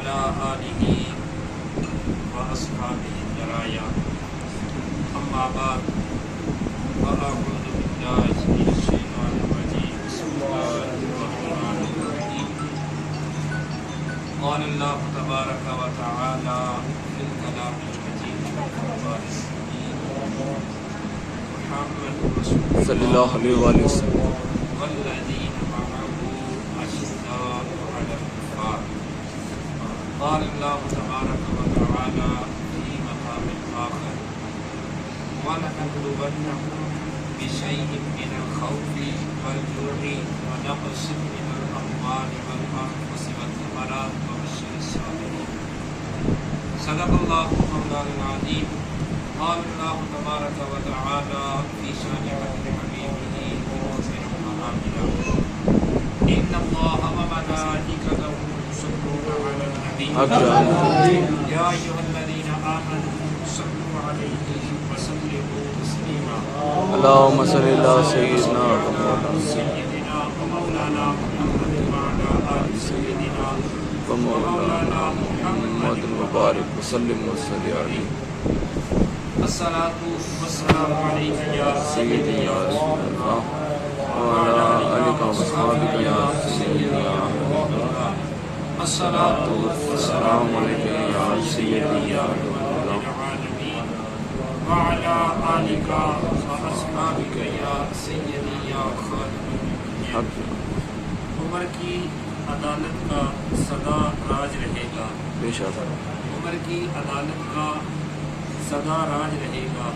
وعلى آله وأصحابه البرايا أما بعد فأعوذ بالله من الشيطان الرجيم بسم الله الرحمن الرحيم قال الله تبارك وتعالى في الكلام المجيد والقرآن الحكيم محمد رسول الله صلی اللہ علیہ وآلہ وسلم والذين معه أشداء على الكفار قال الله تبارك وتعالى في مقام آخر ولنبلونكم بشيء من الخوف والجوع ونقص من الأموال والأنفس والثمرات وبشر الصابرين صدق الله مولانا العظيم قال الله تبارك وتعالى في شان عبد حبيبه المؤمن وآمنا إن الله وملائكته يصلون على النبي يا أيها الذين آمنوا صلوا عليه وسلموا تسليما اللهم صل علی سیدنا سيدنا ومولانا محمد وعلى آل سيدنا ومولانا محمد مبارک وسلم وصلی علیہ الصلاة والسلام عليك يا سیدی یا رسول اللہ وعلی آلک واصحابک یا سیدی یا حبیب اللہ الصلاة السلام علیکم یا سیدی یا رسول اللہ العالمين وعلى آلك وأصحابك يا سيدي يا خالد حق عمر کی عدالت کا صدا راج رہے گا بے شک عمر کی عدالت کا صدا راج رہے گا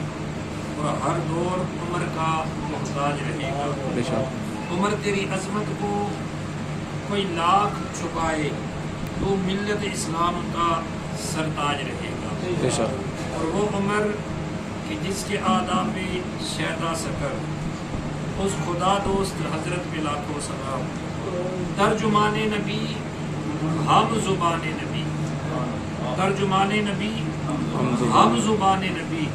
اور ہر دور عمر کا محتاج رہے گا بے شک عمر تیری عظمت کو کوئی لاکھ چھپائے تو ملت اسلام کا سرتاج رہے گا بے شک اور وہ عمر کہ جس کے آداب میں شیدا سکر اس خدا دوست حضرت پہ لاکھوں سلام ترجمان نبی ہم زبان نبی ترجمان نبی ہم زبان نبی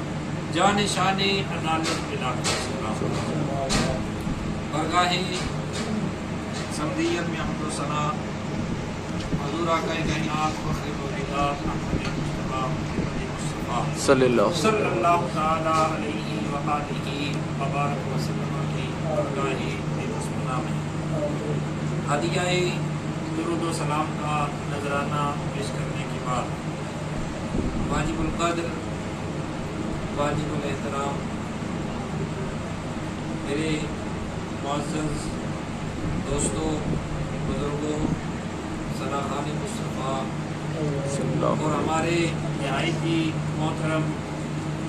جان شان عدالت پہ لاکھوں سلام برگاہ سمدیت میں حمد و ثنا حضور آقا کائنات فخر الولاد احمد مصطفیٰ محمد مصطفیٰ صلی اللہ صلی اللہ تعالی علیہ وآلہ وبارک وسلم کی برگاہ مسمنہ میں ہدیہ درود و سلام کا نذرانہ پیش کرنے کے بعد واجب القدر واجب الاحترام میرے معزز دوستوں بزرگوں ثناخان مصطفیٰ صلی اللہ اور ہمارے نہایت ہی محترم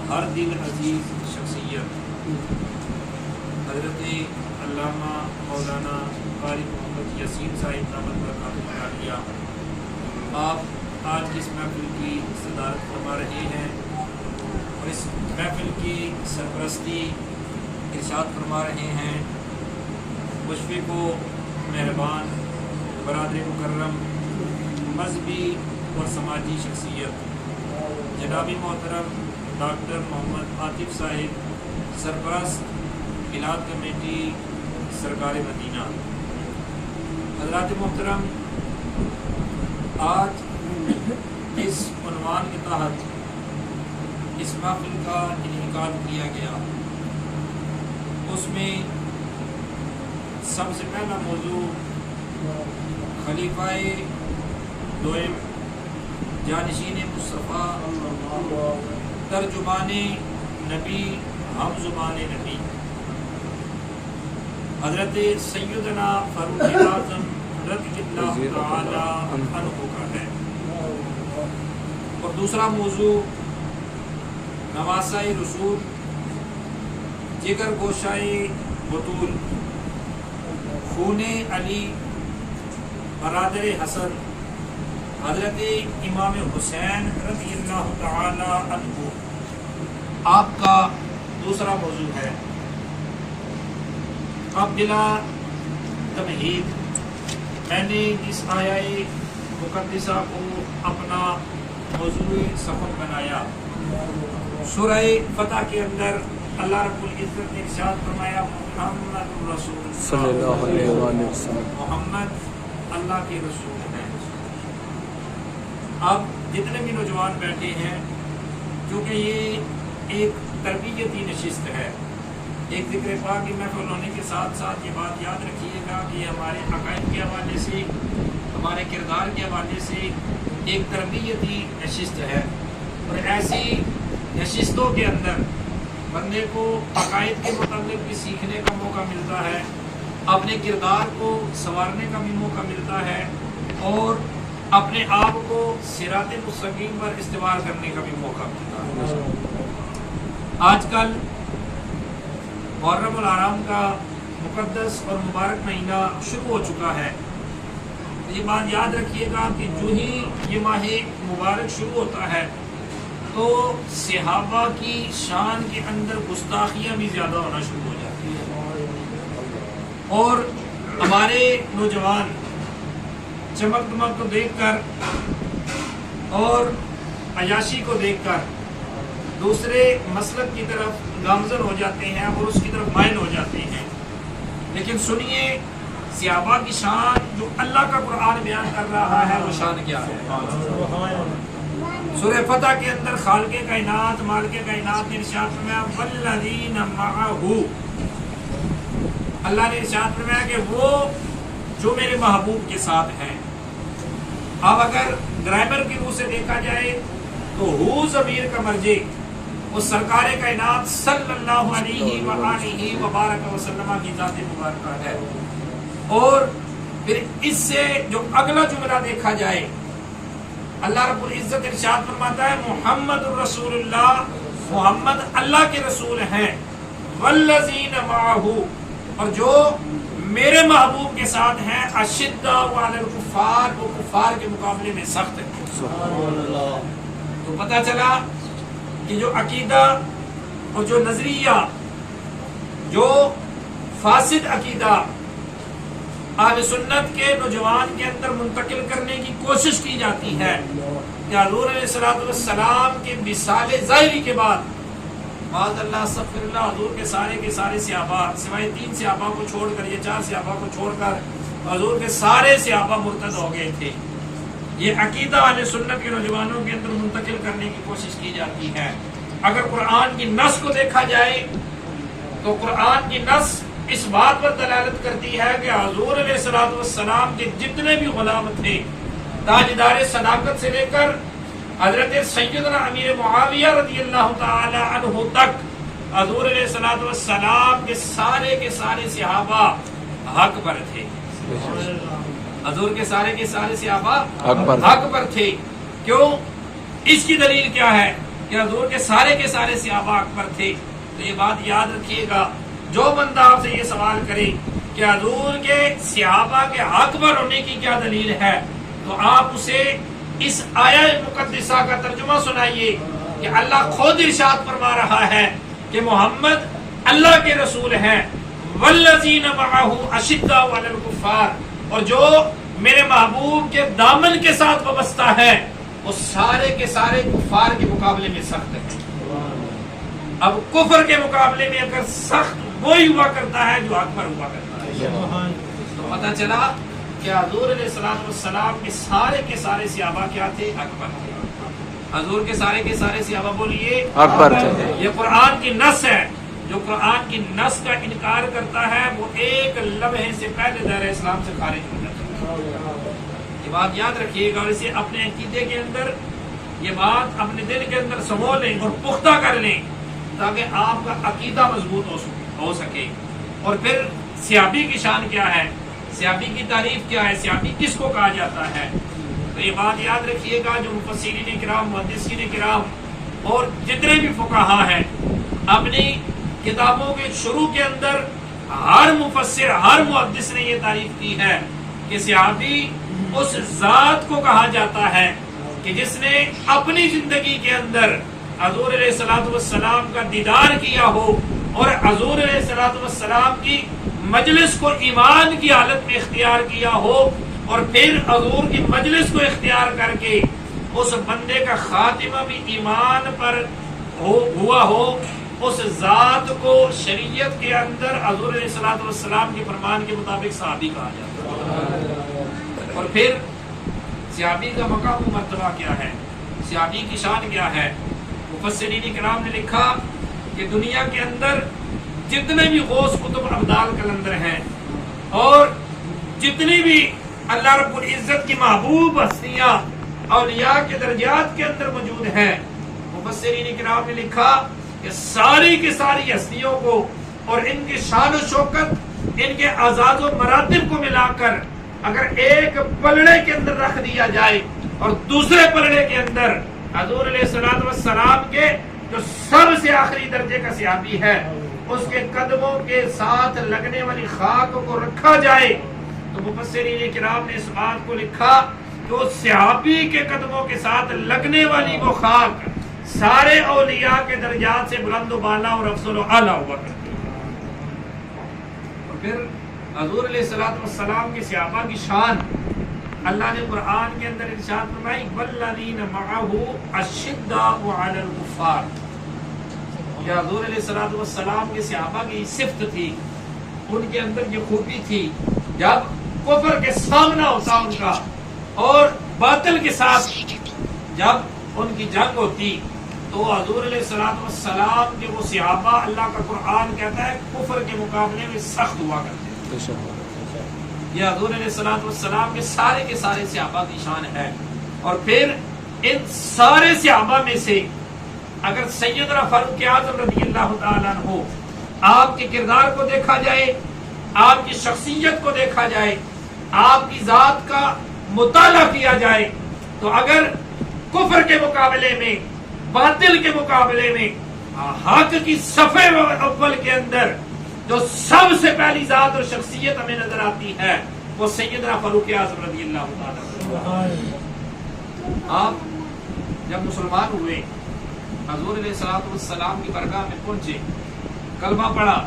ہر دل عزیز شخصیت حضرت علامہ مولانا قاری محمد یسین صاحب دامت برکاتہ عالیہ آپ آج کی اس محفل کی صدارت فرما رہے ہیں اور اس محفل کی سرپرستی ارشاد فرما رہے ہیں مشفق و مہربان برادر مکرم مذہبی اور سماجی شخصیت جنابی محترم ڈاکٹر محمد عاطف صاحب سرپرست میلاد کمیٹی سرکار مدینہ حضرات محترم آج اس عنوان کے تحت اس محفل کا انعقاد کیا گیا اس میں سب سے پہلا موضوع خلیفہ دوئم جانشین مصطفیٰ ترجمان نبی ہم زبان نبی حضرت سیدنا فاروق اعظم رضی اللہ تعالی عنہ کا ہے اور دوسرا موضوع نواسۂ رسول جگر گوشائے بطول خون علی برادر حسن حضرت امام حسین رضی اللہ تعالی عنہ آپ کا دوسرا موضوع ہے اب بلا تمہید میں نے اس آیہ مقدسہ کو اپنا موضوع سفر بنایا سورہ فتح کے اندر اللہ رب العزت نے ارشاد فرمایا محمد رسول صلی اللہ علیہ وآلہ وسلم محمد اللہ کے رسول ہیں اب جتنے بھی نوجوان بیٹھے ہیں، کیونکہ یہ ایک تربیتی نشست ہے، ایک ذکر پاک کی محفل ہونے کے ساتھ ساتھ یہ بات یاد رکھیے گا کہ یہ ہمارے عقائد کے حوالے سے، ہمارے کردار کے حوالے سے ایک تربیتی نشست ہے، اور ایسی نشستوں کے اندر بندے کو عقائد کے متعلق بھی سیکھنے کا موقع ملتا ہے، اپنے کردار کو سنوارنے کا بھی موقع ملتا ہے، اور اپنے آپ کو صراط مستقیم پر استوار کرنے کا بھی موقع ملتا ہے۔ آج کل محرم الحرام کا مقدس اور مبارک مہینہ شروع ہو چکا ہے۔ یہ بات یاد رکھیے گا کہ جو ہی یہ ماہ مبارک شروع ہوتا ہے تو صحابہ کی شان کے اندر گستاخیاں بھی زیادہ ہونا شروع ہو جاتی ہیں، اور ہمارے نوجوان چمک دمک کو دیکھ کر اور عیاشی کو دیکھ کر دوسرے مسلک کی طرف گامزن ہو جاتے ہیں اور اس کی طرف مائل ہو جاتے ہیں۔ لیکن سنیے، صحابہ کی شان جو اللہ کا قرآن بیان کر رہا ہے وہ شان کیا ہے؟ سورہ فتح کے اندر خالق کائنات مالک کائنات نے ارشاد فرمایا والذین معہ، اللہ نے ارشاد فرمایا کہ وہ جو میرے محبوب کے ساتھ ہیں۔ اب اگر گرامر کی روح سے دیکھا جائے تو ہو ضمیر کا مرجع وہ سرکار کائنات صلی اللہ علیہ وآلہ وبارک وسلم کی ذات مبارکہ ہے، اور پھر اس سے جو اگلا جملہ دیکھا جائے اللہ رب العزت ارشاد فرماتا ہے محمد الرسول اللہ، محمد اللہ کے رسول ہیں، والذین معہ، اور جو میرے محبوب کے ساتھ ہیں، اشداء علی الکفار، وہ کفار کے مقابلے میں سخت ہے۔ تو پتہ چلا کہ جو عقیدہ اور جو نظریہ، جو فاسد عقیدہ اہل سنت کے نوجوان کے اندر منتقل کرنے کی کوشش کی جاتی ہے کہ حضور علیہ الصلوۃ والسلام کے وصال ظاہری کے بعد معاذ اللہ استغفر اللہ حضور کے سارے صحابہ سوائے 3 صحابہ کو چھوڑ کر، یہ 4 صحابہ کو چھوڑ کر حضور کے سارے صحابہ مرتد ہو گئے تھے۔ یہ عقیدہ اہل سنت کے نوجوانوں کے اندر منتقل کرنے کی کوشش کی جاتی ہے۔ اگر قرآن کی نص کو دیکھا جائے تو قرآن کی نص اس بات پر دلالت کرتی ہے کہ حضور علیہ الصلوۃ والسلام کے جتنے بھی غلام تھے، تاجدار صداقت سے لے کر حضرت سیدنا امیر معاویہ رضی اللہ تعالی عنہ تک، حضور علیہ الصلوۃ والسلام کے سارے صحابہ حق پر تھے۔ حضور کے سارے صحابہ حق پر تھے۔ کیوں؟ اس کی دلیل کیا ہے کہ حضور کے سارے صحابہ حق پر تھے۔ تو یہ بات یاد رکھیے گا، جو بندہ آپ سے یہ سوال کرے کہ حضور کے صحابہ کے حق پر ہونے کی کیا دلیل ہے، تو آپ اسے اس آیہ مقدسہ کا ترجمہ سنائیے کہ اللہ خود ارشاد فرما رہا ہے کہ محمد اللہ کے رسول ہیں، والذین معہ اشداء علی الکفار، اور جو میرے محبوب کے دامن کے ساتھ وابستہ ہے وہ سارے کے سارے کفار کے مقابلے میں سخت ہے۔ اب کفر کے مقابلے میں اگر سخت وہی ہوا کرتا ہے جو حق پر ہوا کرتا ہے، تو پتہ چلا کہ حضور علیہ الصلوۃ والسلام کے سارے صحابہ کیا تھے؟ حق پر تھے۔ حضور کے سارے صحابہ بولیے حق پر تھے۔ یہ قرآن کی نص ہے، جو قرآن کی نص کا انکار کرتا ہے وہ ایک لمحے سے پہلے دائرہ اسلام سے خارج ہو جاتا ہے۔ یہ بات یاد رکھیے گا، اور اسے اپنے عقیدے کے اندر، یہ بات اپنے دل کے اندر سمو لیں اور پختہ کر لیں تاکہ آپ کا عقیدہ مضبوط ہو سکے۔ اور پھر صحابی کی شان کیا ہے، صحابی کی تعریف کیا ہے، صحابی کس کو کہا جاتا ہے، تو یہ بات یاد رکھیے گا، جو مفسرین کرام، محدثین کرام اور جتنے بھی فقہا ہیں، اپنی کتابوں کے شروع کے اندر ہر مفسر، ہر محدث نے یہ تعریف کی ہے کہ صحابی اس ذات کو کہا جاتا ہے کہ جس نے اپنی زندگی کے اندر حضور علیہ الصلوۃ والسلام کا دیدار کیا ہو اور حضور علیہ الصلوۃ والسلام کی مجلس کو ایمان کی حالت میں اختیار کیا ہو، اور پھر حضور کی مجلس کو اختیار کر کے اس بندے کا خاتمہ بھی ایمان پر ہوا ہو، اس ذات کو شریعت کے اندر حضور علیہ الصلوۃ والسلام کے فرمان کے مطابق صحابی کہا جاتا ہے۔ اور پھر صحابی کا مقام و مرتبہ کیا ہے، صحابی کی شان کیا ہے؟ مفسرین کرام نے لکھا کہ دنیا کے اندر جتنے بھی غوث قطب ابدال کلندر ہیں اور جتنی بھی اللہ رب العزت کی محبوب ہستیاں اولیاء کے درجات کے اندر موجود ہیں، مفسرین کرام نے لکھا کہ ساری کی ساری ہستیوں کو اور ان کی شان و شوکت، ان کے اعزاز و مراتب کو ملا کر اگر ایک پلڑے کے اندر رکھ دیا جائے اور دوسرے پلڑے کے اندر حضور علیہ الصلوۃ والسلام کے جو سب سے آخری درجے کا صحابی ہے اس کے قدموں کے ساتھ لگنے والی خاک کو رکھا جائے، تو مفسرین کرام نے اس بات کو لکھا کہ اس صحابی کے قدموں کے ساتھ لگنے والی وہ خاک سارے اولیاء کے درجات سے بلند و بالا اور افضل و اعلیٰ ہوا کرتی ہے۔ اور پھر حضور علیہ الصلوۃ والسلام کے صحابہ کی شان اللہ نے قرآن کے اندر ارشاد فرمائی والذین معہ اشداء علی الکفار، کہ حضور علیہ الصلوۃ والسلام کے صحابہ کی صفت تھی، ان کے اندر یہ خوبی تھی، جب کفر کے سامنا ہوتا ان کا اور باطل کے ساتھ جب ان کی جنگ ہوتی تو حضور علیہ الصلوۃ والسلام کے وہ صحابہ، اللہ کا قرآن کہتا ہے، کفر کے مقابلے میں سخت ہوا کرتے ہیں۔ یہ حضور علیہ الصلوۃ والسلام کے سارے صحابہ کی شان ہے۔ اور پھر ان سارے صحابہ میں سے اگر سیدنا فاروق اعظم رضی اللہ تعالیٰ عنہ آپ کے کردار کو دیکھا جائے، آپ کی شخصیت کو دیکھا جائے، آپ کی ذات کا مطالعہ کیا جائے، تو اگر کفر کے مقابلے میں، باطل کے مقابلے میں حق کی صفے اول کے اندر جو سب سے پہلی ذات اور شخصیت ہمیں نظر آتی ہے وہ سیدنا فاروق اعظم رضی اللہ تعالیٰ۔ آپ جب مسلمان ہوئے، حضور علیہ الصلوۃ والسلام کی بارگاہ میں پہنچے، کلمہ پڑھا،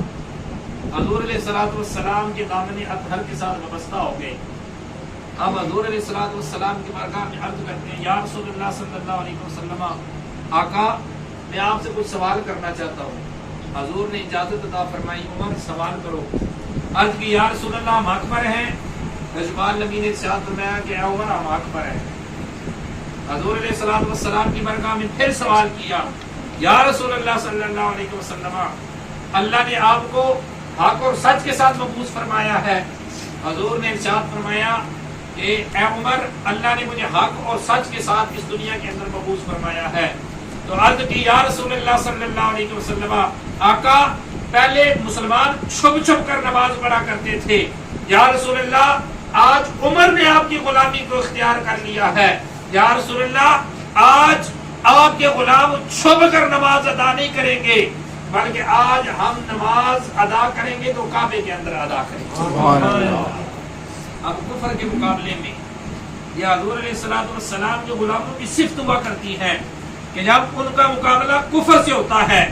حضور علیہ الصلوۃ والسلام کے دامن اطہر کے ساتھ وابستہ ہو گئے۔ اب حضور علیہ الصلوۃ والسلام کی بارگاہ میں عرض کرتے ہیں، یا رسول اللہ صلی اللہ علیہ وسلم، آقا میں آپ سے کچھ سوال کرنا چاہتا ہوں۔ حضور نے اجازت عطا فرمائی، عمر سوال کرو۔ عرض کی، یا رسول اللہ ہم حق پر ہیں؟ رجبان نبی نے ارشاد فرمایا کہ اے عمر ہم حق پر ہیں۔ حضور علیہ الصلوۃ والسلام کی بارگاہ میں پھر سوال کیا، یا رسول اللہ صلی اللہ علیہ وسلم، اللہ نے آپ کو حق اور سچ کے ساتھ مبعوث فرمایا ہے؟ حضور نے ارشاد فرمایا کہ اے عمر، اللہ نے مجھے حق اور سچ کے ساتھ اس دنیا کے اندر مبعوث فرمایا ہے۔ تو عرض کی، یا رسول اللہ صلی اللہ علیہ وسلم، آقا پہلے مسلمان چھپ چھپ کر نماز پڑھا کرتے تھے، یا رسول اللہ آج عمر نے آپ کی غلامی کو اختیار کر لیا ہے، یا رسول اللہ آج آپ کے غلام چھپ کر نماز ادا نہیں کریں گے بلکہ آج ہم نماز ادا کریں گے تو کعبے کے اندر ادا کریں گے۔ اب کفر کے مقابلے میں یہ حضور علیہ الصلوۃ والسلام کے غلاموں کی صفت ہوا کرتی ہے کہ جب ان کا مقابلہ کفر سے ہوتا ہے،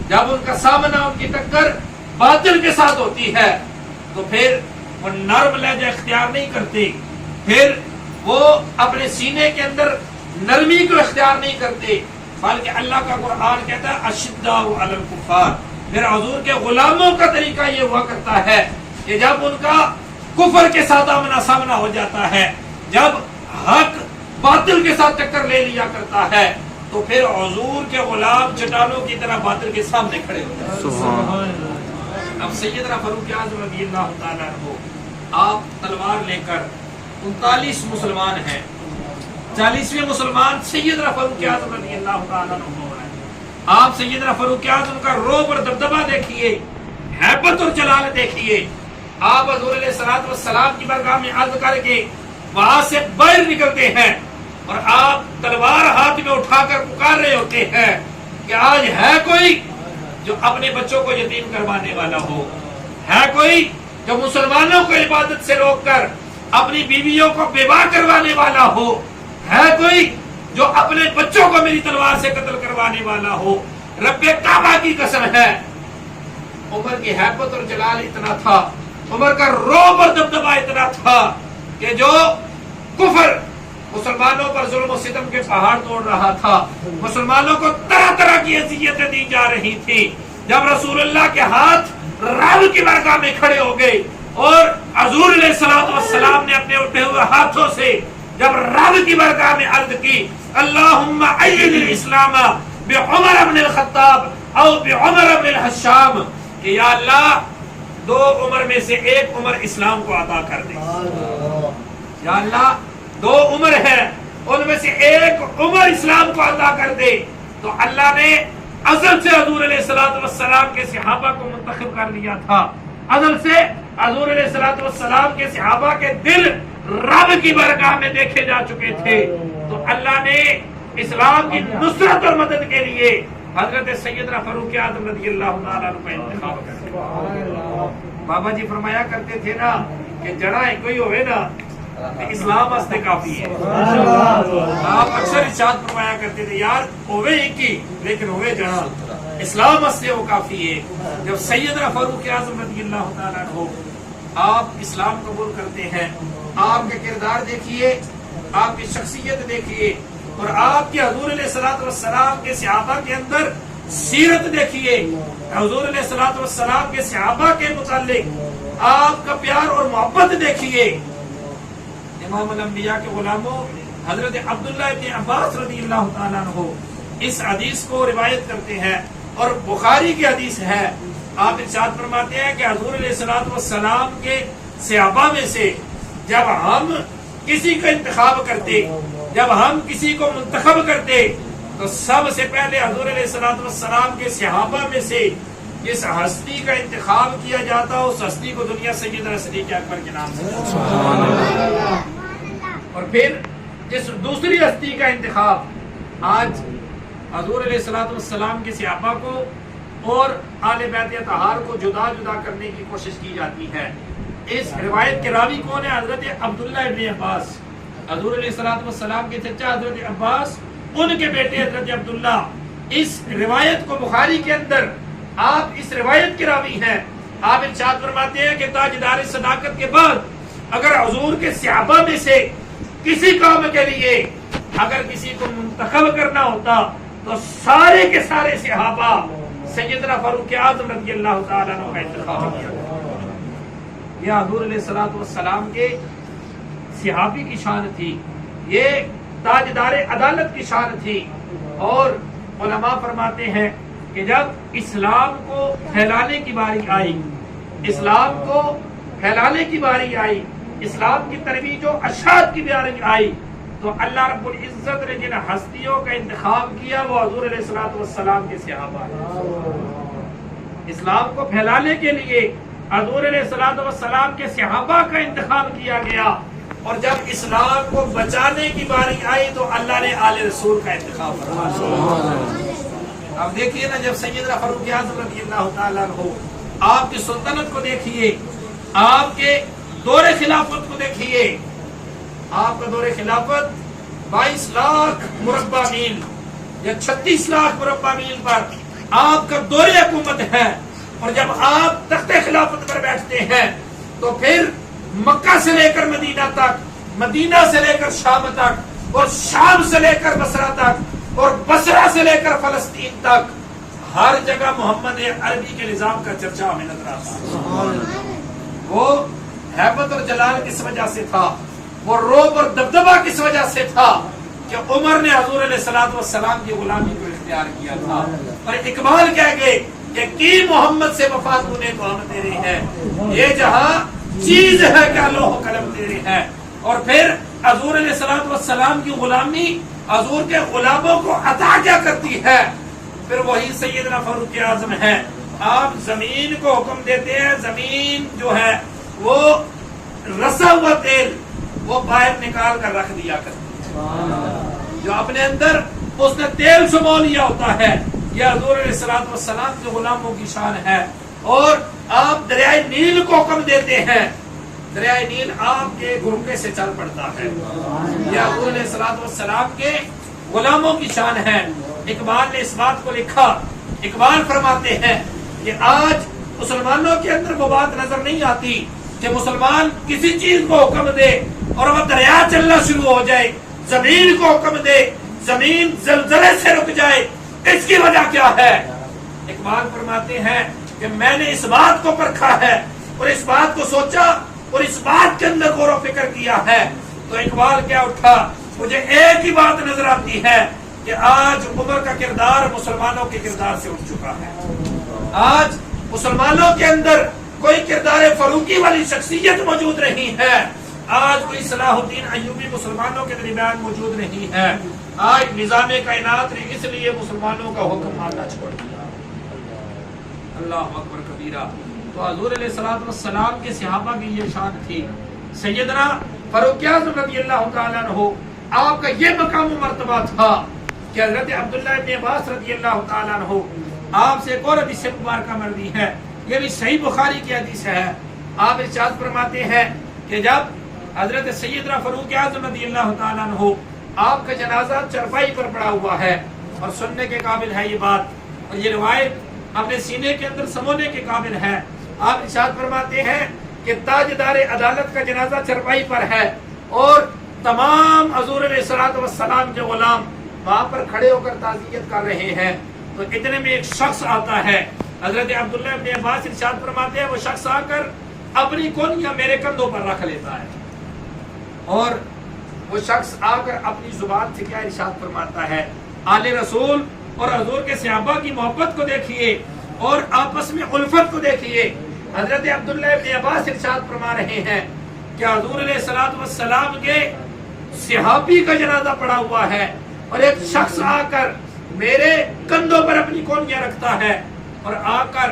جب ان کا سامنا، ان کی ٹکر باطل کے ساتھ ہوتی ہے، تو پھر وہ نرم لہجہ اختیار نہیں کرتے، پھر وہ اپنے سینے کے اندر نرمی کو اختیار نہیں کرتے، بلکہ اللہ کا قرآن کہتا ہے اشداء علی الکفار۔ پھر حضور کے غلاموں کا طریقہ یہ ہوا کرتا ہے کہ جب ان کا کفر کے ساتھ آمنا سامنا ہو جاتا ہے، جب حق باطل کے ساتھ ٹکر لے لیا کرتا ہے، تو پھر حضور کے غلام چٹانوں کی طرح باطل کے سامنے کھڑے ہو جاتے ہیں۔ اب سیدنا فاروق اعظم رضی اللہ تعالیٰ عنہ آپ تلوار لے کر 39 مسلمان ہیں، 40ویں مسلمان سیدنا فاروق اعظم رضی اللہ تعالیٰ عنہ ہیں۔ آپ سیدنا فاروق اعظم کا روب اور دبدبہ دیکھیے، ہیبت اور جلال دیکھیے۔ آپ حضور علیہ الصلوۃ والسلام کی بارگاہ میں عرض کر کے وہاں سے باہر نکلتے ہیں اور آپ تلوار ہاتھ میں اٹھا کر پکار رہے ہوتے ہیں کہ آج ہے کوئی جو اپنے بچوں کو یتیم کروانے والا ہو، ہے کوئی جو مسلمانوں کو عبادت سے روک کر اپنی بیویوں کو بیوہ کروانے والا ہو، ہے کوئی جو اپنے بچوں کو میری تلوار سے قتل کروانے والا ہو؟ رب کعبہ کی قسم ہے، عمر کی ہیبت اور جلال اتنا تھا، عمر کا روب اور دبدبہ اتنا تھا کہ جو کفر مسلمانوں پر ظلم و ستم کے پہاڑ توڑ رہا تھا، مسلمانوں کو طرح طرح کی اذیتیں دی جا رہی تھی، جب رسول اللہ کے ہاتھ رب کی بارگاہ میں کھڑے ہو گئے اور حضور علیہ الصلوۃ والسلام نے اپنے اٹھے ہوئے ہاتھوں سے جب رب کی بارگاہ میں عرض کی اللہم عین الاسلام بعمر بن الخطاب او بعمر بن الحشام کہ یا اللہ 2 عمر میں سے 1 عمر اسلام کو عطا کر دے. یا اللہ 2 عمر ہے ان میں سے 1 عمر اسلام کو عطا کر دے. تو اللہ نے ازل سے حضور علیہ الصلوۃ والسلام کے صحابہ کو منتخب کر لیا تھا. ازل سے حضور علیہ الصلوۃ والسلام کے صحابہ کے دل رب کی بارگاہ میں دیکھے جا چکے تھے. تو اللہ نے اسلام کی نصرت اور مدد کے لیے حضرت سیدنا فاروق اعظم رضی اللہ تعالیٰ عنہ کا انتخاب کر. بابا جی فرمایا کرتے تھے نا کہ جڑا کوئی ہوئے نا اسلام واسطے کافی ہے. آپ اکثر ارشاد فرمایا کرتے تھے یار ہوئے ایک ہی لیکن ہوئے جڑا اسلام واسطے وہ کافی ہے. جب سیدنا فاروق اعظم رضی اللہ تعالیٰ عنہ آپ اسلام قبول کرتے ہیں آپ کے کردار دیکھیے آپ کی شخصیت دیکھیے اور آپ کے حضور علیہ الصلوۃ والسلام کے صحابہ کے اندر سیرت دیکھیے. حضور علیہ الصلوۃ والسلام کے صحابہ کے متعلق آپ کا پیار اور محبت دیکھیے. امام الانبیاء کے غلاموں حضرت عبداللہ ابن عباس رضی اللہ تعالیٰ عنہ اس حدیث کو روایت کرتے ہیں اور بخاری کی حدیث ہے. آپ ارشاد فرماتے ہیں کہ حضور علیہ الصلوۃ والسلام کے صحابہ میں سے جب ہم کسی کا انتخاب کرتے جب ہم کسی کو منتخب کرتے تو سب سے پہلے حضور علیہ الصلوۃ والسلام کے صحابہ میں سے جس ہستی کا انتخاب کیا جاتا اس ہستی کو دنیا سیدنا صدیق اکبر کے نام سے اور پھر جس دوسری ہستی کا انتخاب آج حضور علیہ الصلوۃ والسلام کے صحابہ کو اور آل بیت اطہار کو جدا جدا کرنے کی کوشش کی جاتی ہے. اس روایت کے راوی کون ہے؟ حضرت عبداللہ ابن عباس. حضور علیہ الصلوۃ والسلام کے چچا حضرت عباس ان کے بیٹے حضرت عبداللہ. اس روایت کو بخاری کے اندر آپ اس روایت کے راوی ہیں. آپ ارشاد فرماتے ہیں کہ تاجدار صداقت کے بعد اگر حضور کے صحابہ میں سے کسی کام کے لیے اگر کسی کو منتخب کرنا ہوتا تو سارے کے سارے صحابہ سیدنا فاروق اعظم رضی اللہ تعالیٰ عنہ کا انتخاب کیا. یہ حضور علیہ الصلوۃ والسلام کے صحابی کی شان تھی. یہ تاجدار عدالت کی شان تھی. اور علماء فرماتے ہیں کہ جب اسلام کو پھیلانے کی باری آئی اسلام کو پھیلانے کی باری آئی اسلام کی ترویج و ارشاد کی باری آئی تو اللہ رب العزت نے جن ہستیوں کا انتخاب کیا وہ حضور علیہ الصلوۃ والسلام کے صحابہ ہیں. اسلام کو پھیلانے کے لیے حضور علیہ الصلوۃ والسلام کے صحابہ کا انتخاب کیا گیا اور جب اسلام کو بچانے کی باری آئی تو اللہ نے آل رسول کا انتخاب فرمایا. اب دیکھیے نا جب سیدنا فاروق اعظم رضی اللہ تعالیٰ عنہ آپ کی سلطنت کو دیکھیے آپ کے دور خلافت کو دیکھیے. آپ کا دور خلافت 22 لاکھ مربع میل یا 36 لاکھ مربع میل پر آپ کا دور حکومت ہے اور جب آپ تخت خلافت پر بیٹھتے ہیں تو پھر مکہ سے لے کر مدینہ تک مدینہ سے لے کر شام تک اور شام سے لے کر بصرہ تک اور بصرہ سے لے کر فلسطین تک ہر جگہ محمد عربی کے نظام کا چرچا ہمیں نظر آتا ہے. وہ ہیبت اور جلال کس وجہ سے تھا وہ روب اور دبدبہ کس وجہ سے تھا کہ عمر نے حضور علیہ الصلوۃ والسلام کی غلامی کو اختیار کیا تھا اور اقبال کہہ گئے کہ کی محمد سے وفا تونے تو ہم تیرے ہیں یہ جہاں چیز ہے کہ لوح قلم تیرے ہیں. اور پھر حضور علیہ الصلوۃ والسلام کی غلامی حضور کے غلاموں کو عطا کیا کرتی ہے پھر وہی سیدنا فاروق اعظم ہے. آپ زمین کو حکم دیتے ہیں زمین جو ہے وہ رسا ہوا تیل وہ باہر نکال کر رکھ دیا کرتی ہے جو اپنے اندر اس نے تیل سمو لیا ہوتا ہے. یہ حضور علیہ الصلوۃ والسلام کے غلاموں کی شان ہے. اور آپ دریائے نیل کو حکم دیتے ہیں دریائے نیل آپ کے گھرکے سے چل پڑتا ہے. یہ حضور علیہ الصلوۃ والسلام کے غلاموں کی شان ہے. اقبال نے اس بات کو لکھا. اقبال فرماتے ہیں کہ آج مسلمانوں کے اندر وہ بات نظر نہیں آتی کہ مسلمان کسی چیز کو حکم دے اور وہ دریا چلنا شروع ہو جائے زمین کو حکم دے زمین زلزلے سے رک جائے. اس کی وجہ کیا ہے؟ اقبال فرماتے ہیں کہ میں نے اس بات کو پرکھا ہے اور اس بات کو سوچا اور اس بات کے اندر غور و فکر کیا ہے تو اقبال کیا اٹھا، مجھے ایک ہی بات نظر آتی ہے کہ آج عمر کا کردار مسلمانوں کے کردار سے اٹھ چکا ہے. آج مسلمانوں کے اندر کوئی کردار فاروقی والی شخصیت موجود نہیں ہے. آج کوئی صلاح الدین ایوبی مسلمانوں کے درمیان موجود نہیں ہے. آج نظام کائنات نے اس لیے مسلمانوں کا حکم ماننا چھوڑ دیا. اللہ اکبر کبیرہ. تو حضور علیہ الصلوۃ والسلام کے صحابہ کی یہ شان تھی. سیدنا فاروق اعظم رضی اللہ تعالیٰ عنہ، آپ کا یہ مقام و مرتبہ تھا کہ حضرت عبداللہ ابن عباس رضی اللہ تعالیٰ عنہ آپ سے ایک اور حدیث مبارکہ مروی ہے، یہ بھی صحیح بخاری کی حدیث ہے. آپ ارشاد فرماتے ہیں کہ جب حضرت سیدنا فاروق اعظم رضی اللہ تعالیٰ عنہ آپ کا جنازہ چرپائی پر پڑا ہوا ہے، اور سننے کے قابل ہے یہ بات، اور یہ روایت اپنے سینے کے اندر سمونے کے قابل ہے. آپ ارشاد فرماتے ہیں کہ تاجدار عدالت کا جنازہ چرپائی پر ہے اور تمام حضور علیہ الصلوۃ والسلام کے غلام وہاں پر کھڑے ہو کر تعزیت کر رہے ہیں. تو اتنے میں ایک شخص آتا ہے. حضرت عبداللہ ابن عباس ارشاد فرماتے ہیں وہ شخص آ کر اپنی کونیاں میرے کندھوں پر رکھ لیتا ہے، اور وہ شخص آ کر اپنی زبان سے کیا ارشاد فرماتا ہے. آل رسول اور حضور کے صحابہ کی محبت کو دیکھیے اور آپس میں الفت کو دیکھیے. حضرت عبداللہ ابن عباس ارشاد فرما رہے ہیں کہ حضور علیہ الصلوۃ والسلام کے صحابی کا جنازہ پڑا ہوا ہے اور ایک شخص آ کر میرے کندھوں پر اپنی کونیاں رکھتا ہے اور آ کر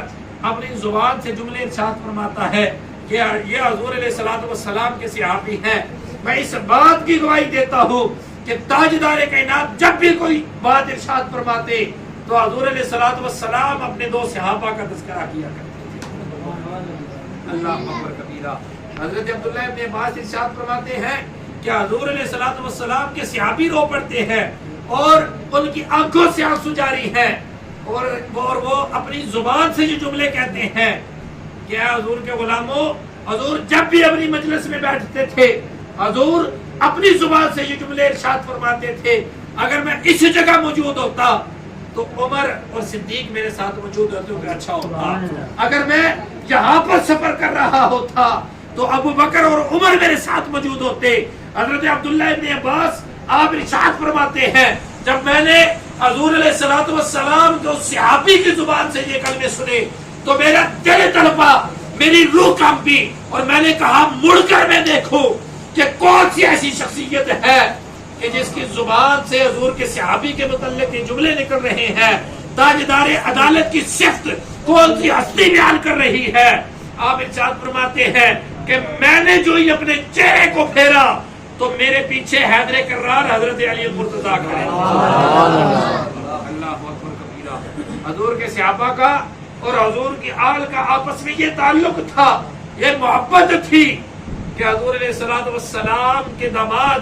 اپنی زبان سے جملے ارشاد فرماتا ہے کہ یہ حضور علیہ الصلوۃ والسلام کے صحابی ہیں. میں اس بات کی گواہی دیتا ہوں کہ تاجدار کائنات جب بھی کوئی بات ارشاد فرماتے تو حضور علیہ الصلوۃ والسلام اپنے دو صحابہ کا تذکرہ کیا کرتے تھے. اللہ اکبر کبیرہ. حضرت عبداللہ ابن عباس ارشاد فرماتے ہیں کہ حضور علیہ الصلوۃ والسلام کے صحابی رو پڑتے ہیں اور ان کی آنکھوں سے آنسو جاری ہیں اور وہ اپنی زبان سے یہ جملے کہتے ہیں کہ حضور کے غلاموں، حضور جب بھی اپنی مجلس میں بیٹھتے تھے حضور اپنی زبان سے یہ جملے ارشاد فرماتے تھے. اگر میں اس جگہ موجود ہوتا تو عمر اور صدیق میرے ساتھ موجود ہوتے تو اچھا ہوتا. اگر میں یہاں پر سفر کر رہا ہوتا تو ابو بکر اور عمر میرے ساتھ موجود ہوتے. حضرت عبداللہ ابن عباس آپ ارشاد فرماتے ہیں جب میں نے حضور علیہ الصلوۃ والسلام کے صحابی کی زبان سے یہ کلمے سنے تو میرا دل تڑپا، میری روح کانپی، اور میں نے کہا مڑ کر میں دیکھوں کہ کون سی ایسی شخصیت ہے کہ جس کی زبان سے حضور کے صحابی کے متعلق یہ جملے نکل رہے ہیں. تاجدار عدالت کی صفت کون سی ہستی بیان کر رہی ہے. آپ ارشاد فرماتے ہیں کہ میں نے جو ہی اپنے چہرے کو پھیرا تو میرے پیچھے حیدر کرار حضرت علی المرتضیٰ کھڑے. اللہ اکبر کبیرہ. حضور کے صحابہ کا اور حضور کی آل کا آپس میں یہ تعلق تھا، یہ محبت تھی کہ حضور علیہ الصلوۃ والسلام کے داماد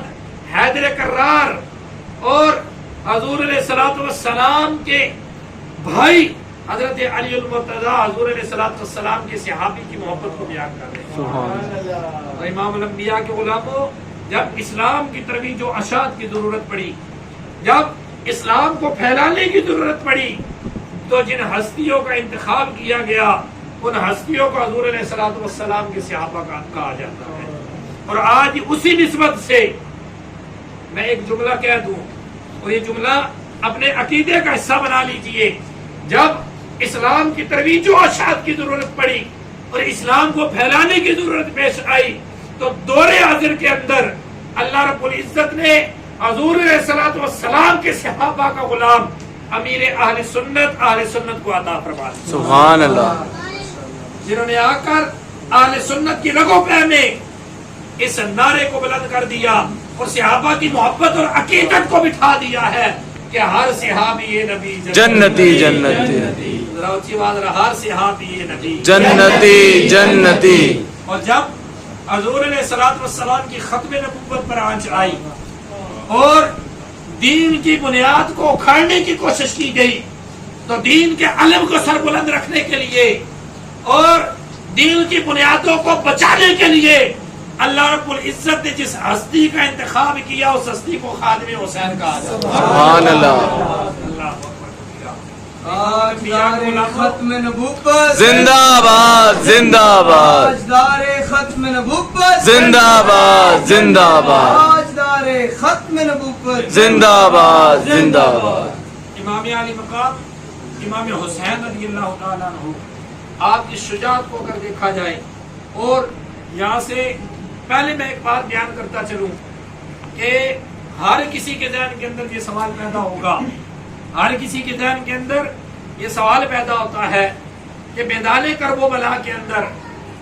حیدر کرار اور حضور علیہ الصلوۃ والسلام کے بھائی حضرت علی المرتضیٰ حضور علیہ الصلوۃ والسلام کے صحابی کی محبت کو بیان کر رہے ہیں. اور امام الانبیاء کے غلاموں، جب اسلام کی ترویج و اشاعت کی ضرورت پڑی، جب اسلام کو پھیلانے کی ضرورت پڑی، تو جن ہستیوں کا انتخاب کیا گیا ان ہستیوں کو حضور علیہ الصلوۃ والسلام کے صحابہ کا کہا جاتا ہے. اور آج اسی نسبت سے میں ایک جملہ کہہ دوں اور یہ جملہ اپنے عقیدے کا حصہ بنا لیجئے. جب اسلام کی ترویج و اشاعت کی ضرورت پڑی اور اسلام کو پھیلانے کی ضرورت پیش آئی تو دور حاضر کے اندر اللہ رب العزت نے حضور علیہ الصلوۃ والسلام کے صحابہ کا غلام امیر اہل سنت کو عطا فرما دیا. سبحان اللہ. جنہوں نے آ کر اہل سنت کی رگوں پہ میں اس نعرے کو بلند کر دیا اور صحابہ کی محبت اور عقیدت کو بٹھا دیا ہے کہ ہر صحابی نبی جنتی جنتی. ذرا اونچی آواز رہا، ہر صحابی نبی جنتی جنتی. اور جب حضور علیہ الصلوۃ والسلام کی ختم نبوت پر آنچ آئی اور دین کی بنیاد کو اکھاڑنے کی کوشش کی گئی تو دین کے علم کو سر بلند رکھنے کے لیے اور دین کی بنیادوں کو بچانے کے لیے اللہ رب العزت نے جس ہستی کا انتخاب کیا اس ہستی کو خادم حسین کہا جاتا ہے. سبحان اللہ. ختم نبوت زندہ باد زندہ باد ختم نبوت زندہ باد زندہ باد. ختم نبوت زندہ باد زندہ باد امام علی مقام امام حسین رضی اللہ تعالیٰ عنہ، آپ کی شجاعت کو اگر دیکھا جائے، اور یہاں سے پہلے میں ایک بات بیان کرتا چلوں کہ ہر کسی کے ذہن کے اندر یہ سوال پیدا ہوگا، ہر کسی کے ذہن کے اندر یہ سوال پیدا ہوتا ہے کہ میدان کرب و بلا کے اندر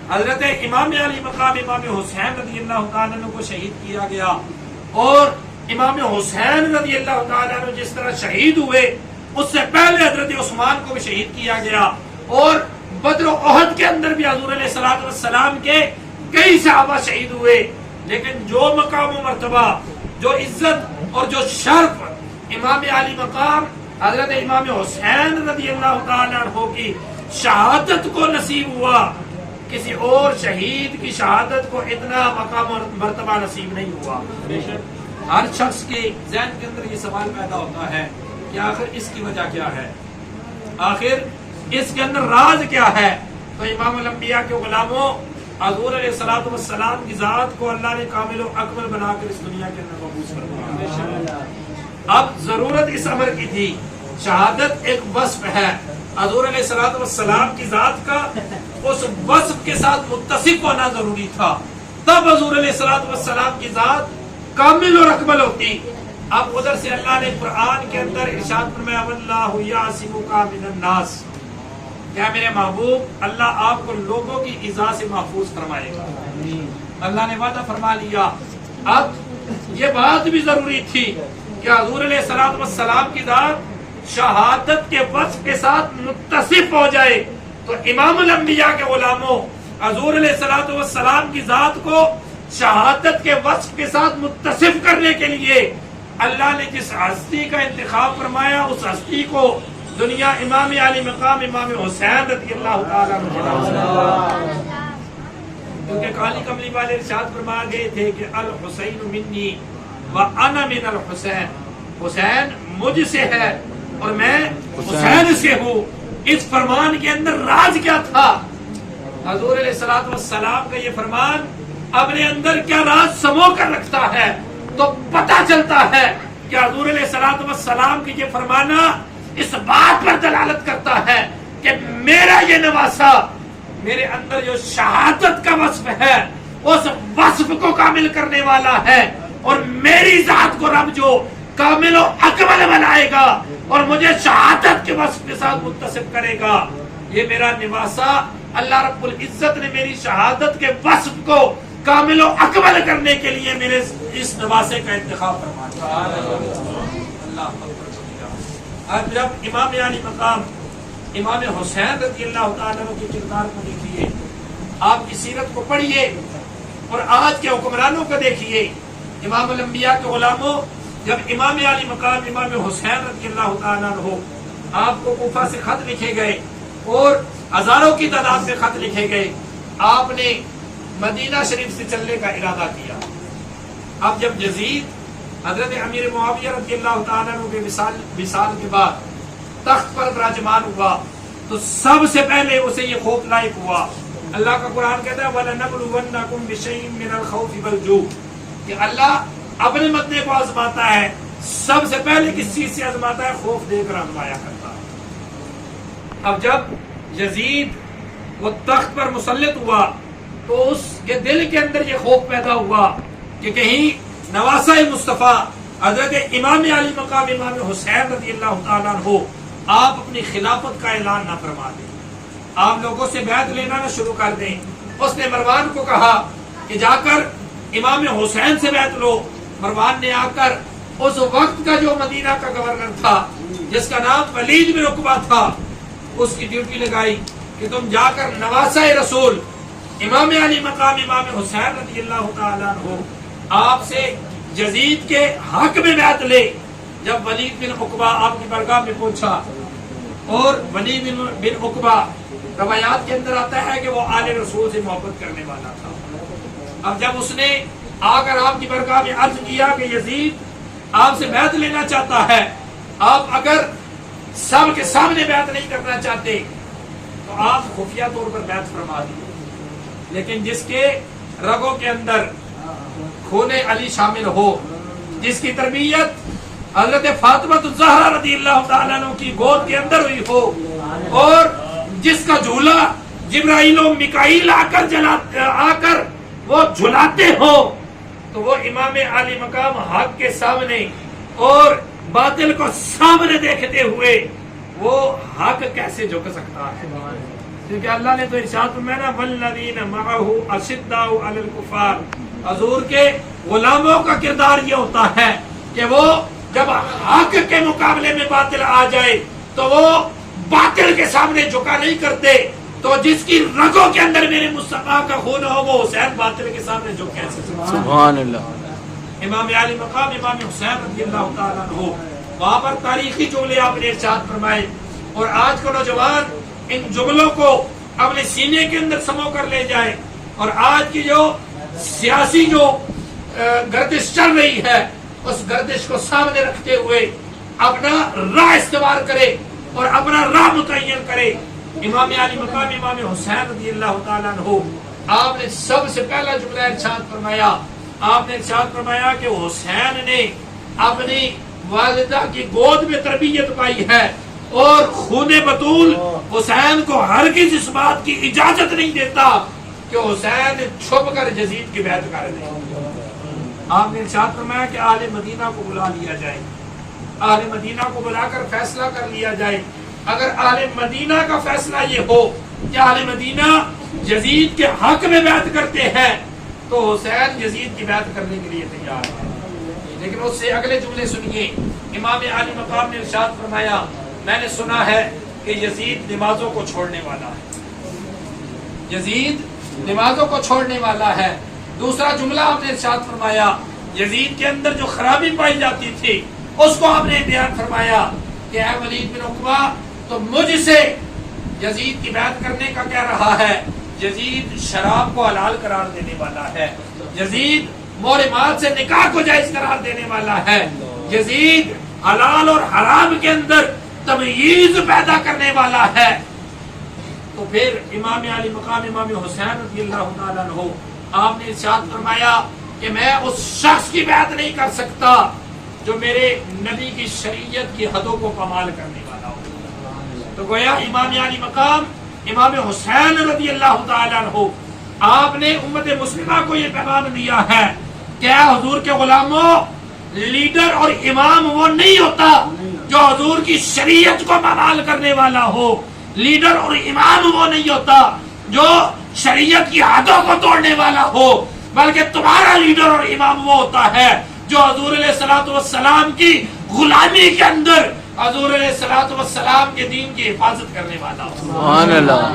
حضرت امام علی مقام امام حسین رضی اللہ تعالیٰ عنہ کو شہید کیا گیا، اور امام حسین رضی اللہ تعالیٰ عنہ جس طرح شہید ہوئے اس سے پہلے حضرت عثمان کو بھی شہید کیا گیا، اور بدر و احد کے اندر بھی حضور علیہ الصلوۃ والسلام کے کئی صحابہ شہید ہوئے، لیکن جو مقام و مرتبہ، جو عزت اور جو شرف امام علی مقام حضرت امام حسین رضی اللہ تعالیٰ عنہ کی شہادت کو نصیب ہوا، کسی اور شہید کی شہادت کو اتنا مقام اور مرتبہ نصیب نہیں ہوا۔ ہر شخص کے ذہن کے اندر یہ سوال پیدا ہوتا ہے کہ آخر اس کی وجہ کیا ہے، آخر اس کے اندر راز کیا ہے؟ تو امام الانبیاء کے غلاموں، حضور علیہ الصلوۃ والسلام کی ذات کو اللہ نے کامل و اکمل بنا کر اس دنیا کے اندر مبعوث فرمایا۔ اب ضرورت اس امر کی تھی، شہادت ایک وصف ہے، حضور علیہ الصلوۃ والسلام کی ذات کا اس وصف کے ساتھ متصف ہونا ضروری تھا، تب حضور علیہ الصلوۃ والسلام کی ذات کامل اور اکمل ہوتی۔ اب ادھر سے اللہ نے قرآن کے اندر ارشاد فرمایا واللہ یعصمک من الناس، کیا میرے محبوب اللہ آپ کو لوگوں کی ایذا سے محفوظ فرمائے گا، اللہ نے وعدہ فرما لیا۔ اب یہ بات بھی ضروری تھی کہ حضور علیہ الصلوۃ والسلام کی ذات شہادت کے وصف کے ساتھ متصف ہو جائے، تو امام الانبیاء کے غلاموں، حضور علیہ الصلوۃ والسلام کی ذات کو شہادت کے وصف کے ساتھ متصف کرنے کے لیے اللہ نے جس ہستی کا انتخاب فرمایا، اس ہستی کو دنیا امام علی مقام امام حسین رضی اللہ تعالیٰ عنہ، کیونکہ کالی کملی والے ارشاد فرما گئے تھے کہ الحسین منی وانا من الحسین، حسین مجھ سے ہے اور میں حسین سے ہوں۔ اس فرمان کے اندر راز کیا تھا؟ حضور علیہ الصلوۃ والسلام کا یہ فرمان اپنے اندر کیا راز سمو کر رکھتا ہے؟ تو پتہ چلتا ہے کہ حضور علیہ الصلوۃ والسلام کی یہ فرمانا اس بات پر دلالت کرتا ہے کہ میرا یہ نواسا میرے اندر جو شہادت کا وصف ہے اس وصف کو کامل کرنے والا ہے، اور میری ذات کو رب جو کامل و اکمل بنائے گا اور مجھے شہادت کے وصف کے ساتھ متصف کرے گا، یہ میرا نواسا اللہ رب العزت نے میری شہادت کے وصف کو کامل و اکمل کرنے کے لیے میرے اس نواسے کا انتخاب فرمایا۔ اللہ اب جب امام علی مقام امام حسین رضی اللہ تعالیٰ عنہ کے کردار کو دیکھیے، آپ کی سیرت کو پڑھیے اور آج کے حکمرانوں کو دیکھیے، امام الانبیاء کے غلاموں، جب امام علی مقام امام حسین رضی اللہ تعالیٰ عنہ آپ کو کوفہ سے خط لکھے گئے اور ہزاروں کی تعداد میں خط لکھے گئے، آپ نے مدینہ شریف سے چلنے کا ارادہ کیا۔ اب جب یزید حضرت امیر معاویہ رضی اللہ تعالیٰ عنہ کے وصال کے بعد تخت پر براجمان ہوا تو سب سے پہلے اسے یہ خوف لاحق ہوا۔ اللہ کا قرآن کہتا ہے وَلَنَبْلُوَنَّكُمْ بِشَيْءٍ مِّنَ الْخَوْفِ وَالْجُوعِ، کہ اللہ اپنے مدنے کو آزماتا ہے، سب سے پہلے کس چیز سے آزماتا ہے؟ خوف دے کر آزمایا کرتا ہے۔ اب جب یزید وہ تخت پر مسلط ہوا تو اس کے دل کے اندر یہ خوف پیدا ہوا کہ کہیں نواسہ مصطفیٰ حضرت امام علی مقام امام حسین رضی اللہ تعالیٰ عنہ آپ اپنی خلافت کا اعلان نہ فرما دیں، آپ لوگوں سے بیعت لینا نہ شروع کر دیں۔ اس نے مروان کو کہا کہ جا کر امام حسین سے بیعت لو۔ مروان نے آ کر اس وقت کا جو مدینہ کا گورنر تھا جس کا نام ولید بن عقبہ تھا، اس کی ڈیوٹی لگائی کہ تم جا کر نواسہ رسول امام علی مقام امام حسین رضی اللہ تعالیٰ عنہ آپ سے یزید کے حق میں بیعت لے۔ جب ولید بن عقبہ آپ کی بارگاہ میں پہنچا، اور ولید بن عقبہ روایات کے اندر آتا ہے کہ وہ آل رسول سے محبت کرنے والا تھا۔ اب جب اس نے آ کر آپ کی بارگاہ میں عرض کیا کہ یزید آپ سے بیعت لینا چاہتا ہے، آپ اگر سب کے سامنے بیعت نہیں کرنا چاہتے تو آپ خفیہ طور پر بیعت فرما دیجیے، لیکن جس کے رگوں کے اندر خون علی شامل ہو، جس کی تربیت حضرت فاطمہ الزہرا رضی اللہ تعالیٰ عنہ کی گود کے اندر ہوئی ہو، اور جس کا جھولا جبرائیل و میکائیل آ کر وہ جھلاتے ہو، تو وہ امام عالی مقام حق کے سامنے اور باطل کو سامنے دیکھتے ہوئے وہ حق کیسے جھک سکتا ہے؟ کیونکہ اللہ نے تو ارشاد فرمایا والذین معہ اشداء علی الکفار، حضور کے غلاموں کا کردار یہ ہوتا ہے کہ وہ جب حق کے مقابلے میں باطل آ جائے تو وہ باطل کے سامنے جھکا نہیں کرتے. تو جس کی رگوں کے اندر میرے مصطفیٰ کا خون ہو وہ حسین باطل کے سامنے جھک کیسے سکتا؟ سبحان اللہ. امام علی مقام امام حسین رضی اللہ تعالیٰ عنہ، وہاں پر تاریخی جملے آپ نے ارشاد فرمائے، اور آج کا نوجوان ان جملوں کو اپنے سینے کے اندر سمو کر لے جائے، اور آج کی جو سیاسی جو گردش چل رہی ہے اس گردش کو سامنے رکھتے ہوئے اپنا راہ استوار کرے اور اپنا راہ متعین کرے. امام علی مقام امام حسین رضی اللہ تعالیٰ عنہ، آپ نے سب سے پہلا جملہ ارشاد فرمایا، آپ نے ارشاد فرمایا کہ حسین نے اپنی والدہ کی گود میں تربیت پائی ہے، اور خون بطول حسین کو ہرگز اس بات کی اجازت نہیں دیتا کہ حسین چھپ کر یزید کی بیعت کر دے. آپ نے ارشاد فرمایا کہ اہل مدینہ کو بلا لیا جائے، اہل مدینہ کو بلا کر فیصلہ کر لیا جائے. اگر اہل مدینہ کا فیصلہ یہ ہو کہ اہل مدینہ یزید کے حق میں بیعت کرتے ہیں تو حسین یزید کی بیعت کرنے کے لیے تیار ہے. لیکن اس سے اگلے جملے سنیے. امام علی مقام نے ارشاد فرمایا میں نے سنا ہے کہ یزید نمازوں کو چھوڑنے والا ہے، یزید نمازوں کو چھوڑنے والا ہے. دوسرا جملہ آپ نے ارشاد فرمایا یزید کے اندر جو خرابی پائی جاتی تھی اس کو آپ نے بیان فرمایا کہ اے ولید بن عقبہ تو مجھ سے یزید کی بیعت کرنے کا کہہ رہا ہے. یزید شراب کو حلال قرار دینے والا ہے، یزید مور مال سے نکاح کو جائز قرار دینے والا ہے، یزید حلال اور حرام کے اندر تمییز پیدا کرنے والا ہے. تو پھر امام علی مقام امام حسین رضی اللہ تعالیٰ عنہ، آپ نے ارشاد فرمایا کہ میں اس شخص کی بیعت نہیں کر سکتا جو میرے نبی کی شریعت کی حدوں کو پامال کرنے والا ہو. تو گویا امام علی مقام امام حسین رضی اللہ تعالیٰ عنہ، آپ نے امت مسلمہ کو یہ پیغام دیا ہے کہ اے حضور کے غلاموں، لیڈر اور امام وہ نہیں ہوتا جو حضور کی شریعت کو پامال کرنے والا ہو، لیڈر اور امام وہ نہیں ہوتا جو شریعت کی حدوں کو توڑنے والا ہو، بلکہ تمہارا لیڈر اور امام وہ ہوتا ہے جو حضور علیہ الصلوۃ والسلام کی غلامی کے اندر حضور علیہ الصلوۃ والسلام کے دین کی حفاظت کرنے والا ہو. سبحان اللہ.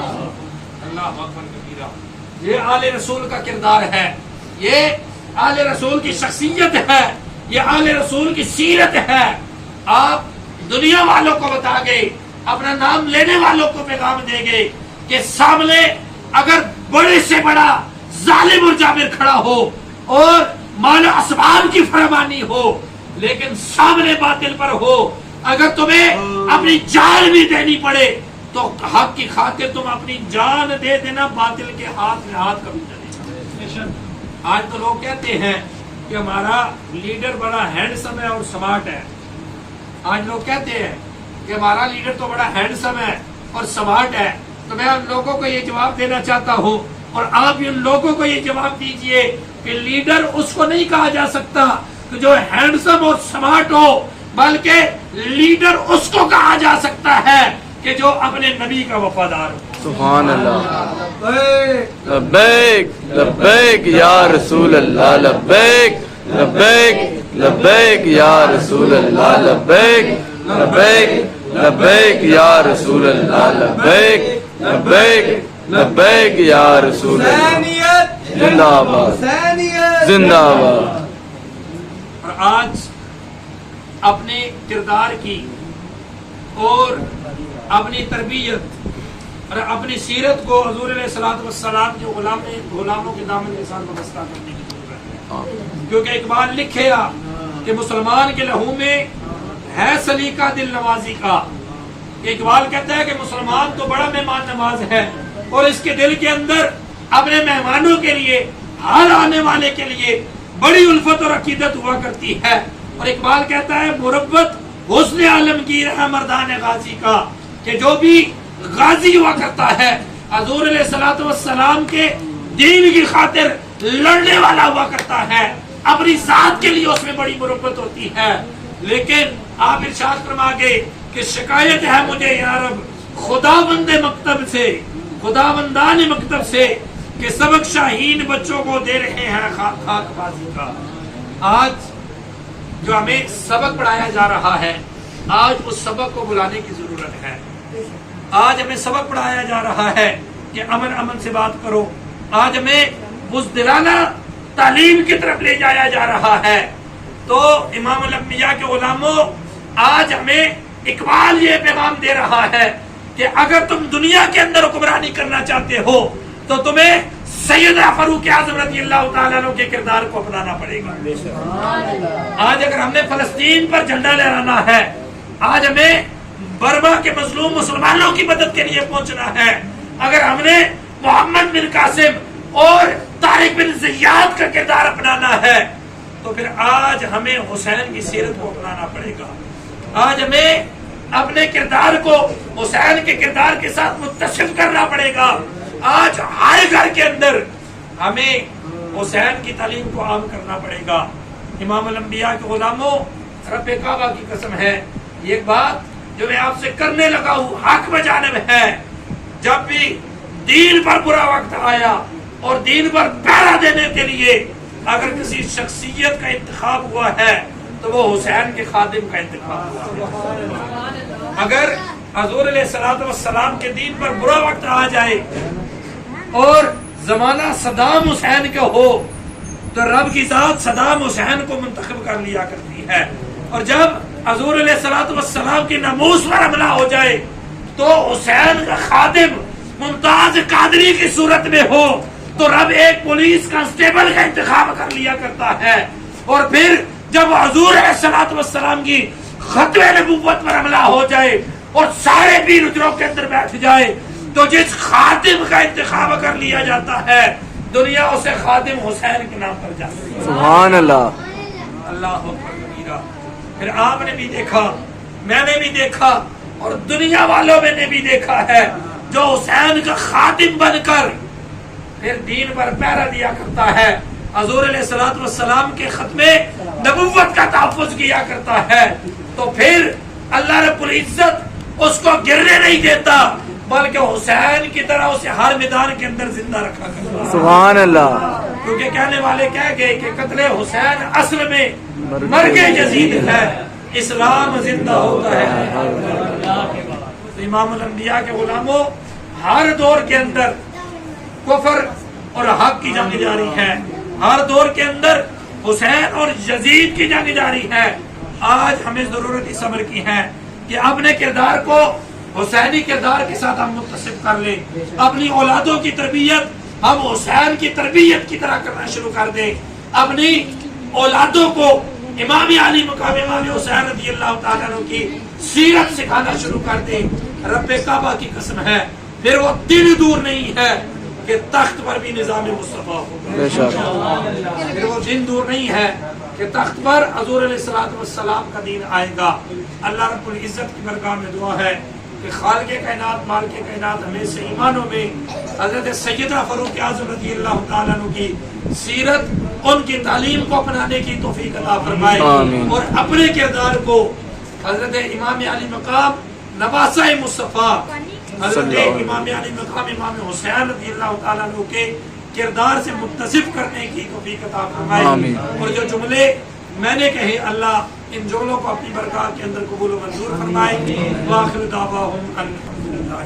اللہ اکبر کبیرہ. یہ آل رسول کا کردار ہے، یہ آل رسول کی شخصیت ہے، یہ آل رسول کی سیرت ہے. آپ دنیا والوں کو بتا گئے، اپنا نام لینے والوں کو پیغام دے گئے کہ سامنے اگر بڑے سے بڑا ظالم اور جابر کھڑا ہو اور مال و اسباب کی فرمانی ہو، لیکن سامنے باطل پر ہو، اگر تمہیں اپنی جان بھی دینی پڑے تو حق کی خاطر تم اپنی جان دے دینا، باطل کے ہاتھ میں ہاتھ کبھی نہ دینا. آج تو لوگ کہتے ہیں کہ ہمارا لیڈر بڑا ہینڈسم ہے اور سمارٹ ہے. آج لوگ کہتے ہیں کہ ہمارا لیڈر تو بڑا ہینڈسم ہے اور سمارٹ ہے. تو میں ان لوگوں کو یہ جواب دینا چاہتا ہوں، اور آپ ان لوگوں کو یہ جواب دیجئے کہ لیڈر اس کو نہیں کہا جا سکتا کہ جو ہینڈسم اور سمارٹ ہو، بلکہ لیڈر اس کو کہا جا سکتا ہے کہ جو اپنے نبی کا وفادار ہو. سبحان اللہ. لبیک لبیک یا رسول اللہ، لبیک لبیک لبیک یا رسول اللہ، لبیک لبیک لبیک یا رسول اللہ، لبیک لبیک لبیک یا رسول اللہ. زندہ آباد، زندہ آباد. اور آج اپنے کردار کی اور اپنی تربیت اور اپنی سیرت کو حضور علیہ الصلوۃ والسلام کے غلاموں کے دامن کے ساتھ وابستہ کرنے کی ضرورت ہے. کیونکہ اقبال لکھے گا کہ مسلمان کے لہو میں ہے سلیقہ دل نوازی کا. اقبال کہتا ہے کہ مسلمان تو بڑا مہمان نواز ہے اور اس کے دل کے اندر اپنے مہمانوں کے لیے، ہر آنے والے کے لیے بڑی الفت اور عقیدت ہوا کرتی ہے. اور اقبال کہتا ہے مربت حسن عالمگیر ہے مردان غازی کا، کہ جو بھی غازی ہوا کرتا ہے حضور علیہ الصلوۃ والسلام کے دین کی خاطر لڑنے والا ہوا کرتا ہے، اپنی ذات کے لیے اس میں بڑی مربت ہوتی ہے. لیکن آپ ارشاد فرما گئے کہ شکایت ہے مجھے یا رب خداوند مکتب سے، خداوندان مکتب سے، کہ سبق شاہین بچوں کو دے رہے ہیں خاک بازی کا. آج جو ہمیں سبق پڑھایا جا رہا ہے، آج اس سبق کو بلانے کی ضرورت ہے. آج ہمیں سبق پڑھایا جا رہا ہے کہ امن امن سے بات کرو. آج ہمیں بزدلانہ تعلیم کی طرف لے جایا جا رہا ہے. تو امام الانبیاء کے غلاموں، آج ہمیں اقبال یہ پیغام دے رہا ہے کہ اگر تم دنیا کے اندر حکمرانی کرنا چاہتے ہو تو تمہیں سیدنا فاروق اعظم رضی اللہ تعالیٰ عنہ کے کردار کو اپنانا پڑے گا. آج اگر ہم نے فلسطین پر جھنڈا لہرانا ہے، آج ہمیں برما کے مظلوم مسلمانوں کی مدد کے لیے پہنچنا ہے، اگر ہم نے محمد بن قاسم اور طارق بن زیاد کا کردار اپنانا ہے، تو پھر آج ہمیں حسین کی سیرت کو اپنانا پڑے گا. آج ہمیں اپنے کردار کو حسین کے کردار کے ساتھ متصف کرنا پڑے گا. آج ہر گھر کے اندر ہمیں حسین کی تعلیم کو عام کرنا پڑے گا. امام الانبیاء کے غلاموں، رب کعبہ کی قسم ہے، یہ ایک بات جو میں آپ سے کرنے لگا ہوں حق بجانب ہے. جب بھی دین پر برا وقت آیا اور دین پر پہرا دینے کے لیے اگر کسی شخصیت کا انتخاب ہوا ہے تو وہ حسین کے خادم کا انتخاب ہوا ہے. اگر حضور علیہ الصلوۃ والسلام کے دین پر برا وقت آ جائے اور زمانہ صدام حسین کا ہو تو رب کی ذات صدام حسین کو منتخب کر لیا کرتی ہے. اور جب حضور علیہ الصلوۃ والسلام کی ناموس پر حملہ ہو جائے تو حسین کا خادم ممتاز قادری کی صورت میں ہو تو رب ایک پولیس کانسٹیبل کا انتخاب کر لیا کرتا ہے. اور پھر جب حضور علیہ الصلوۃ والسلام کی ختم نبوت پر حملہ ہو جائے اور سارے پیر اجروں کے اندر بیٹھ جائے تو جس خادم کا انتخاب کر لیا جاتا ہے دنیا اسے خادم حسین کے نام پر جاتی ہے. سبحان اللہ. اللہ اکبر کبیرہ. پھر آپ نے بھی دیکھا، میں نے بھی دیکھا، اور دنیا والوں میں نے بھی دیکھا ہے جو حسین کا خادم بن کر پھر دین پر پہرا دیا کرتا ہے، حضور علیہ الصلوۃ والسلام کے ختم نبوت کا تحفظ کیا کرتا ہے، تو پھر اللہ رب العزت اس کو گرنے نہیں دیتا بلکہ حسین کی طرح اسے ہر میدان کے اندر زندہ رکھا کرتا ہے. سبحان اللہ. کیونکہ کہنے والے کہہ گئے کہ قتل حسین اصل میں مرگ یزید ہے، اسلام زندہ ہوتا ہے. تو امام الانبیاء کے غلاموں، ہر دور کے اندر کفر اور حق کی جنگ جاری ہے، ہر دور کے اندر حسین اور یزید کی جنگ جاری ہے. آج ہمیں ضرورت اس امر کی ہے کہ اپنے کردار کو حسینی کردار کے ساتھ ہم متصف کر لیں. اپنی اولادوں کی تربیت ہم حسین کی تربیت کی طرح کرنا شروع کر دیں. اپنی اولادوں کو امام علی مقام امام حسین رضی اللہ تعالیٰ عنہ کی سیرت سکھانا شروع کر دیں. رب کعبہ کی قسم ہے پھر وہ دن دور نہیں ہے کہ تخت پر بھی نظام مصطفیٰ ہوگا. پھر وہ دن دور نہیں ہے کہ تخت پر حضور علیہ الصلوۃ والسلام کا دین آئے گا. اللہ رب العزت کی برگاہ میں دعا ہے کہ خالق کائنات مالک کائنات ہمیں سے ایمانوں میں حضرت سیدنا فاروق اعظم رضی اللہ تعالیٰ عنہ کی سیرت، ان کی تعلیم کو اپنانے کی توفیق عطا فرمائے. اور اپنے کردار کو حضرت امام علی مقام نواسہ مصطفیٰ حضرت امام علی مقام امام حسین رضی اللہ تعالیٰ عنہ کے کردار سے متصف کرنے کی توفیق عطا فرمائے. اور جو جملے میں نے کہے اللہ ان جملوں کو اپنی برکات کے اندر قبول و منظور فرمائے. وآخر دعواہم الحمدللہ.